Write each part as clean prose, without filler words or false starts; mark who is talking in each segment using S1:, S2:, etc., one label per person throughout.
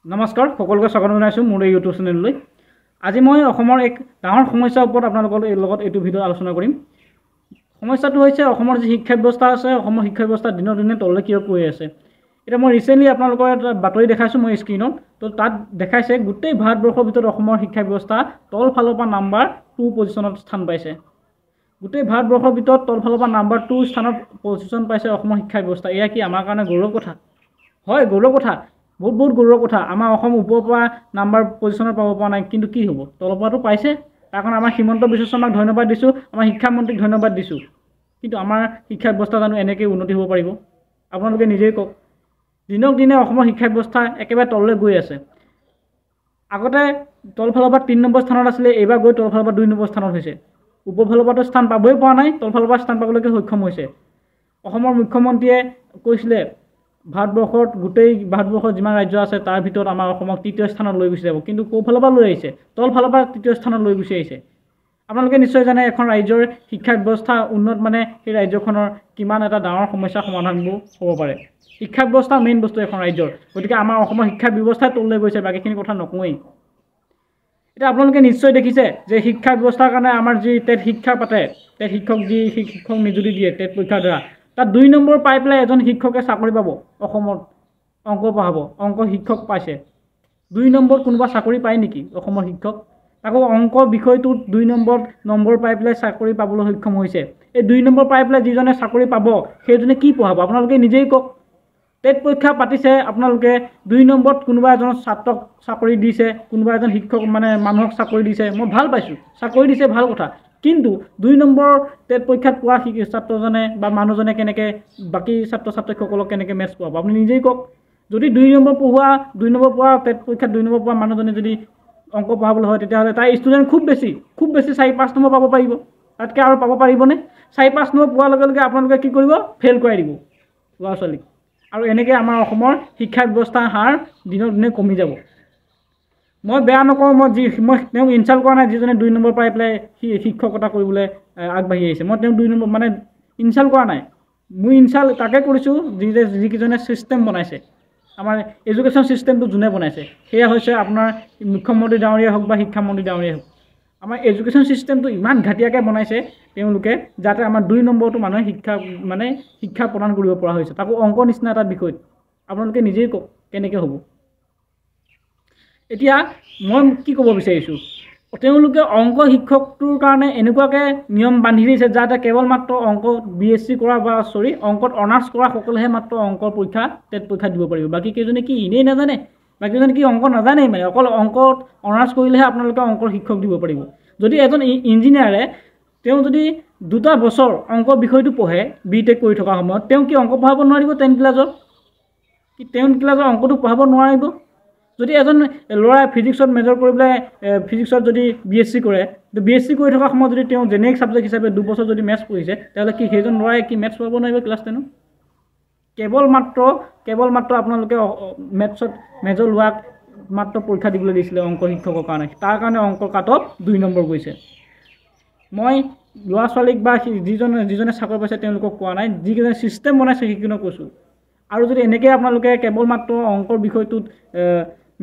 S1: নমস্কাৰ সকলোকে স্বাগত জনাইছোঁ মোৰ এই ইউটিউব চেনেললৈ। আজি মই অসমৰ এক ডাঙৰ সমস্যাৰ ওপৰত আপোনালোকৰ লগত এইটো ভিডিঅ' আলোচনা কৰিম। সমস্যাটো হৈছে অসমৰ যি শিক্ষা ব্যৱস্থা আছে, অসমৰ শিক্ষা ব্যৱস্থা দিনক দিনে তললৈ কিয় গৈ আছে। এতিয়া মই ৰিচেণ্টলি আপোনালোকৰ এটা বাতৰি দেখাইছোঁ মই স্ক্ৰীনত। তো তাত দেখাইছে গোটেই ভাৰতবৰ্ষৰ ভিতৰত অসমৰ শিক্ষা ব্যৱস্থা তল ফালৰ পৰা নাম্বাৰ 2 পজিশ্যনত স্থান পাইছে। গোটেই ভাৰতবৰ্ষৰ ভিতৰত তল ফালৰ পৰা নাম্বাৰ 2 স্থানত পজিশ্যন পাইছে অসমৰ শিক্ষা ব্যৱস্থা। এয়া কি আমাৰ কাৰণে গৌৰৱ কথা? হয়, গৌৰৱ কথা, বহুত গৌৰৱ কথা। আমাৰ অসম ওপৰৰ পৰা নাম্বাৰ পজিশ্যনত পাব পৰা নাই, কিন্তু কি হ'ব, তলৰ পৰাটো পাইছে। তাৰ কাৰণে আমাৰ হিমন্ত বিশ্ব শৰ্মাক ধন্যবাদ দিছোঁ, আমাৰ শিক্ষামন্ত্ৰীক ধন্যবাদ দিছোঁ। কিন্তু আমাৰ শিক্ষা ব্যৱস্থা জানো এনেকৈ উন্নতি হ'ব পাৰিব? আপোনালোকে নিজেই কওক। দিনক দিনে অসমৰ শিক্ষা ব্যৱস্থা একেবাৰে তললৈ গৈ আছে। আগতে তলফালৰ পৰা 3 নম্বৰ স্থানত আছিলে, এইবাৰ গৈ তলফালৰ পৰা 2 নম্বৰ স্থানত হৈছে। ওপৰফালৰ পৰাতো স্থান পাবই পৰা নাই, তলফালৰ পৰা স্থান পাবলৈকে সক্ষম হৈছে। অসমৰ মুখ্যমন্ত্ৰীয়ে কৈছিলে গোটেই ভাৰতবৰ্ষৰ যিমান ৰাজ্য আছে তাৰ ভিতৰত আমাৰ অসমক 3য় স্থানত লৈ গুচি যাব, কিন্তু ক'ৰফালৰ পৰা লৈ আহিছে? তলফালৰ পৰা 3য় স্থানত লৈ গুচি আহিছে। আপোনালোকে নিশ্চয় জানে এখন ৰাজ্যৰ শিক্ষা ব্যৱস্থা উন্নত মানে সেই ৰাজ্যখনৰ কিমান এটা ডাঙৰ সমস্যাৰ সমাধানবোৰ হ'ব পাৰে। শিক্ষা ব্যৱস্থা মেইন বস্তু এখন ৰাজ্যৰ। গতিকে আমাৰ অসমৰ শিক্ষা ব্যৱস্থাই তললৈ গৈছে, বাকীখিনি কথা নকওঁৱেই। এতিয়া আপোনালোকে নিশ্চয় দেখিছে যে শিক্ষা ব্যৱস্থাৰ কাৰণে আমাৰ যি টেট শিক্ষা পাতে, টেট শিক্ষক নিযুক্তি দিয়ে টেট পৰীক্ষাৰ দ্বাৰা, তাত 2 নম্বৰ পাই পেলাই এজন শিক্ষকে চাকৰি পাব। অসমত অংক পঢ়াব, অংক শিক্ষক পাইছে। 2 নম্বৰত কোনোবা চাকৰি পায় নেকি অসমৰ শিক্ষক? আকৌ অংক বিষয়টোত 2 নম্বৰ পাই পেলাই চাকৰি পাবলৈ সক্ষম হৈছে। এই 2 নম্বৰ পাই পেলাই যিজনে চাকৰি পাব সেইজনে কি পঢ়াব? আপোনালোকে নিজেই কওক। টেট পৰীক্ষা পাতিছে, আপোনালোকে 2 নম্বৰত কোনোবা এজন ছাত্ৰক চাকৰি দিছে, কোনোবা এজন শিক্ষক মানুহক চাকৰি দিছে। মই ভাল পাইছোঁ, চাকৰি দিছে, ভাল কথা। কিন্তু 2 নম্বৰ টেট পৰীক্ষাত পোৱা ছাত্ৰজনে বা মানুহজনে কেনেকৈ বাকী ছাত্ৰ ছাত্ৰীসকলক কেনেকৈ মেথছ পঢ়াব? আপুনি নিজেই কওক। যদি 2 নম্বৰ পোৱা টেট পৰীক্ষাত 2 নম্বৰ পোৱা মানুহজনে যদি অংক পঢ়াবলৈ হয়, তেতিয়াহ'লে তাৰ ষ্টুডেণ্ট খুব বেছি 4-5 নম্বৰ পাব পাৰিব। তাতকৈ আৰু পাব পাৰিবনে? 4-5 নম্বৰ পোৱাৰ লগে লগে আপোনালোকে কি কৰিব? ফেইল কৰাই দিব ল'ৰা ছোৱালীক। আৰু এনেকৈ আমাৰ অসমৰ শিক্ষা ব্যৱস্থাৰ হাৰ দিনক দিনে কমি যাব। মই বেয়া নকৰোঁ, মই তেওঁক ইনচাল্ট কৰা নাই যিজনে 2 নম্বৰ পাই পেলাই শিক্ষকতা কৰিবলৈ আগবাঢ়ি আহিছে। মই তেওঁক 2 নম্বৰ ইনচাল্ট কৰা নাই। মই ইনচাল্ট তাকে কৰিছোঁ যিকেইজনে ছিষ্টেম বনাইছে। আমাৰ এডুকেশ্যন ছিষ্টেমটো যোনে বনাইছে সেয়া হৈছে আপোনাৰ মুখ্যমন্ত্ৰী ডাঙৰীয়াই হওক বা শিক্ষামন্ত্ৰী ডাঙৰীয়াই হওক। আমাৰ এডুকেশ্যন ছিষ্টেমটো ইমান ঘাটিয়াকৈ বনাইছে তেওঁলোকে, যাতে আমাৰ 2 নম্বৰটো মানুহে শিক্ষা প্ৰদান কৰিব পৰা হৈছে, তাকো অংক নিচিনা এটা বিষয়ত। আপোনালোকে নিজেই কওক কেনেকৈ হ'ব। এতিয়া মই কি ক'ব বিচাৰিছোঁ, তেওঁলোকে অংক শিক্ষকটোৰ কাৰণে এনেকুৱাকৈ নিয়ম বান্ধি দিছে যাতে কেৱল মাত্ৰ অংকত অনাৰ্ছ কৰা সকলেহে মাত্ৰ অংকৰ পৰীক্ষা টেট পৰীক্ষা দিব পাৰিব। বাকী কেইজনে কি এনেই নাজানে? বাকীজনে কি অংক নাজানেই? অকল অংকত অনাৰ্ছ কৰিলেহে আপোনালোকে অংকৰ শিক্ষক দিব পাৰিব। যদি এজন ইঞ্জিনিয়াৰে তেওঁ যদি 2টা বছৰ অংক বিষয়টো পঢ়ে BTech কৰি থকা সময়ত, তেওঁ কি অংক পঢ়াব নোৱাৰিব? 10 ক্লাছৰ অংকটো পঢ়াব নোৱাৰিব? যদি এজন ল'ৰাই ফিজিক্সত মেজৰ কৰি পেলাই ফিজিক্সত যদি BSc কৰে, BSc কৰি থকা সময়ত যদি তেওঁ জেনেৰিক ছাবজেক্ট হিচাপে 2 বছৰ যদি মেথছ পঢ়িছে, তেতিয়াহ'লে কি সেইজন ল'ৰাই কি মেথছ পঢ়াব নোৱাৰিব ক্লাছ 10ত? কেৱল মাত্ৰ আপোনালোকে মেথছত মেজৰ লোৱাক মাত্ৰ পৰীক্ষা দিবলৈ দিছিলে অংক শিক্ষকৰ কাৰণে। তাৰ কাৰণে অংক কাটত 2 নম্বৰ গৈছে। মই ল'ৰা ছোৱালীক বা যিজনে চাকৰি পাইছে তেওঁলোকক কোৱা নাই, যিকেইজনে ছিষ্টেম বনাইছে সেইকেইজনক কৈছোঁ। আৰু যদি এনেকৈ আপোনালোকে কেৱল মাত্ৰ অংকৰ বিষয়টোত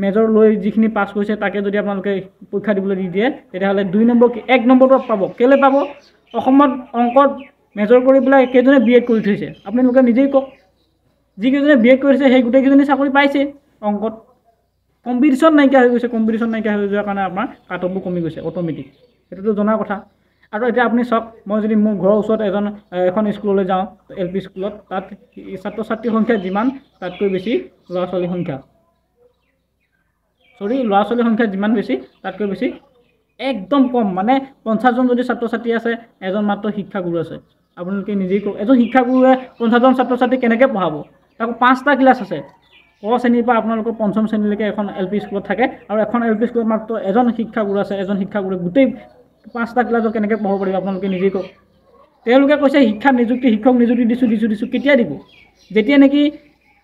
S1: মেজৰ লৈ যিখিনি পাছ কৰিছে তাকে যদি আপোনালোকে পৰীক্ষা দিবলৈ দি দিয়ে, তেতিয়াহ'লে 2 নম্বৰ 1 নম্বৰটো পাব। কেলৈ পাব? অসমত অংকত মেজৰ কৰি পেলাই কেইজনে BEd কৰি থৈছে আপোনালোকে নিজেই কওক। যিকেইজনে BEd কৰিছে সেই গোটেইকেইজনে চাকৰি পাইছে। অংকত কম্পিটিশ্যন নাইকিয়া হৈ গৈছে। কম্পিটিশ্যন নাইকিয়া হৈ যোৱাৰ কাৰণে আপোনাৰ কাটঅফবোৰ কমি গৈছে অট'মেটিক। সেইটোতো জনা কথা। আৰু এতিয়া আপুনি চাওক, মই যদি মোৰ ঘৰৰ ওচৰত এখন স্কুললৈ যাওঁ, LP স্কুলত, তাত ছাত্ৰ ছাত্ৰীৰ সংখ্যা যিমান তাতকৈ বেছি ল'ৰা ছোৱালীৰ সংখ্যা যিমান বেছি তাতকৈ বেছি একদম কম। 50জন যদি ছাত্ৰ ছাত্ৰী আছে, এজন মাত্ৰ শিক্ষাগুৰু আছে। আপোনালোকে নিজেই কওক, এজন শিক্ষাগুৰুৱে 50জন ছাত্ৰ ছাত্ৰী কেনেকৈ পঢ়াব? তাকো 5টা ক্লাছ আছে। ক শ্ৰেণীৰ পৰা আপোনালোকৰ 5ম শ্ৰেণীলৈকে এখন LP স্কুলত থাকে, আৰু এখন LP স্কুলত মাত্ৰ এজন শিক্ষাগুৰু আছে। এজন শিক্ষাগুৰুৱে গোটেই 5টা ক্লাছত কেনেকৈ পঢ়াব পাৰিব? আপোনালোকে নিজেই কওক। তেওঁলোকে কৈছে শিক্ষক নিযুক্তি দিছোঁ। কেতিয়া দিব? যেতিয়া নেকি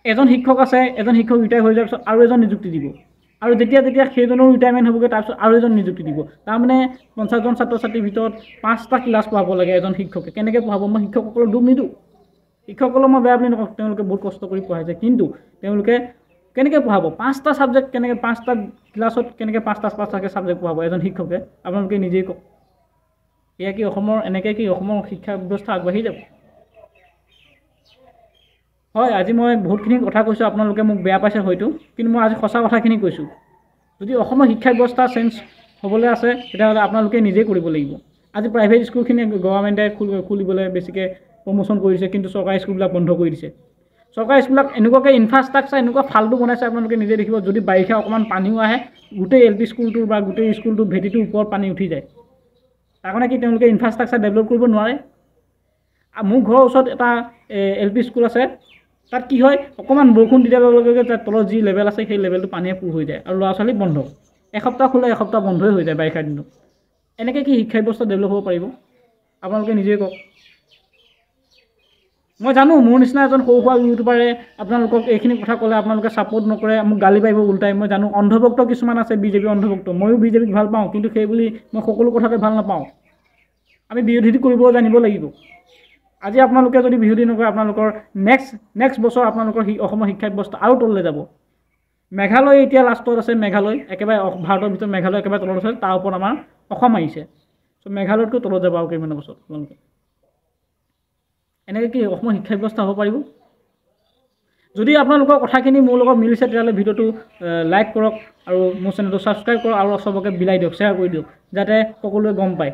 S1: এজন শিক্ষক আছে, এজন শিক্ষক ৰিটায়াৰ হৈ যোৱাৰ পিছত আৰু এজন নিযুক্তি দিব। আৰু যেতিয়া সেইজনৰ ৰিটায়াৰমেণ্ট হ'বগৈ, তাৰপিছত আৰু এজন নিযুক্তি দিব। তাৰমানে 50জন ছাত্ৰ ছাত্ৰীৰ ভিতৰত 5টা ক্লাছ পঢ়াব লাগে এজন শিক্ষকে। কেনেকৈ পঢ়াব? মই শিক্ষকসকলক দুখ নিদিওঁ। শিক্ষকসকলক মই বেয়া বুলি নকওঁ, তেওঁলোকে বহুত কষ্ট কৰি পঢ়াইছে, কিন্তু তেওঁলোকে কেনেকৈ পঢ়াব 5টা ছাবজেক্ট কেনেকৈ 5টা ক্লাছত কেনেকৈ 5টাকৈ ছাবজেক্ট পঢ়াব এজন শিক্ষকে আপোনালোকে নিজেই কওক এয়া কি অসমৰ এনেকৈ কি অসমৰ শিক্ষা ব্যৱস্থা আগবাঢ়ি যাব হয় আজি মই বহুতখিনি কথা কৈছোঁ আপোনালোকে মোক বেয়া পাইছে হয়তো কিন্তু মই আজি সঁচা কথাখিনি কৈছোঁ যদি অসমৰ শিক্ষা ব্যৱস্থা চেঞ্জ হ'বলৈ আছে তেতিয়াহ'লে আপোনালোকে নিজেই কৰিব লাগিব আজি প্ৰাইভেট স্কুলখিনি গভৰ্ণমেণ্টে খুলিবলৈ বেছিকৈ প্ৰমোশ্যন কৰিছে কিন্তু চৰকাৰী স্কুলবিলাক বন্ধ কৰি দিছে চৰকাৰী স্কুলবিলাক এনেকুৱাকৈ ইনফ্ৰাষ্ট্ৰাকচাৰ এনেকুৱা ফাল্টু বনাইছে আপোনালোকে নিজে দেখিব যদি বাৰিষা অকণমান পানীও আহে গোটেই LP স্কুলটোৰ বা গোটেই স্কুলটোৰ ভেটিটোৰ ওপৰত পানী উঠি যায় তাৰ কাৰণে কি তেওঁলোকে ইনফ্ৰাষ্ট্ৰাকচাৰ ডেভেলপ কৰিব নোৱাৰে মোৰ ঘৰৰ ওচৰত এটা LP স্কুল আছে তাত কি হয় অকণমান বৰষুণ দিয়াৰ লগে লগে তাৰ তলত যি লেভেল আছে সেই লেভেলটো পানীয়ে পূৰ হৈ যায় আৰু ল'ৰা ছোৱালী বন্ধ এসপ্তাহ খোলে এসপ্তাহ বন্ধই হৈ যায় বাৰিষাৰ দিনত এনেকৈ কি শিক্ষা ব্যৱস্থা ডেভেলপ হ'ব পাৰিব আপোনালোকে নিজেই কওক মই জানো মোৰ নিচিনা এজন সৰু সুৰা ইউটিউবাৰে আপোনালোকক এইখিনি কথা ক'লে আপোনালোকে ছাপোৰ্ট নকৰে মোক গালি পাৰিব উল্টাই মই জানো অন্ধভক্ত কিছুমান আছে বিজেপি অন্ধভক্ত ময়ো বিজেপিক ভাল পাওঁ কিন্তু সেই বুলি মই সকলো কথাতে ভাল নাপাওঁ আমি বিৰোধী কৰিব জানিব লাগিব আজি আপোনালোকে যদি বিৰোধী নকৰে আপোনালোকৰ নেক্সট বছৰ আপোনালোকৰ অসমৰ শিক্ষা ব্যৱস্থা আৰু তললৈ যাব মেঘালয় এতিয়া লাষ্টত আছে মেঘালয় একেবাৰে ভাৰতৰ ভিতৰত মেঘালয় একেবাৰে তলত আছে তাৰ ওপৰত আমাৰ অসম আহিছে চ' মেঘালয়তকৈ তলত যাব আৰু কেইমানৰ বছৰত আপোনালোকে এনেকৈ কি অসমৰ শিক্ষা ব্যৱস্থা হ'ব পাৰিব যদি আপোনালোকৰ কথাখিনি মোৰ লগত মিলিছে তেতিয়াহ'লে ভিডিঅ'টো লাইক কৰক আৰু মোৰ চেনেলটো ছাবস্ক্ৰাইব কৰক আৰু চবকে বিলাই দিয়ক শ্বেয়াৰ কৰি দিয়ক যাতে সকলোৱে গম পায়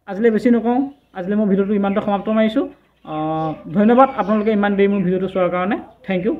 S1: আজিলৈ বেছি নকওঁ আজিলৈ মই ভিডিঅ'টো ইমানতে সমাপ্ত মাৰিছোঁ ধন্যবাদ আপোনালোকে ইমান দেৰি মোৰ ভিডিঅ'টো চোৱাৰ কাৰণে থেংক ইউ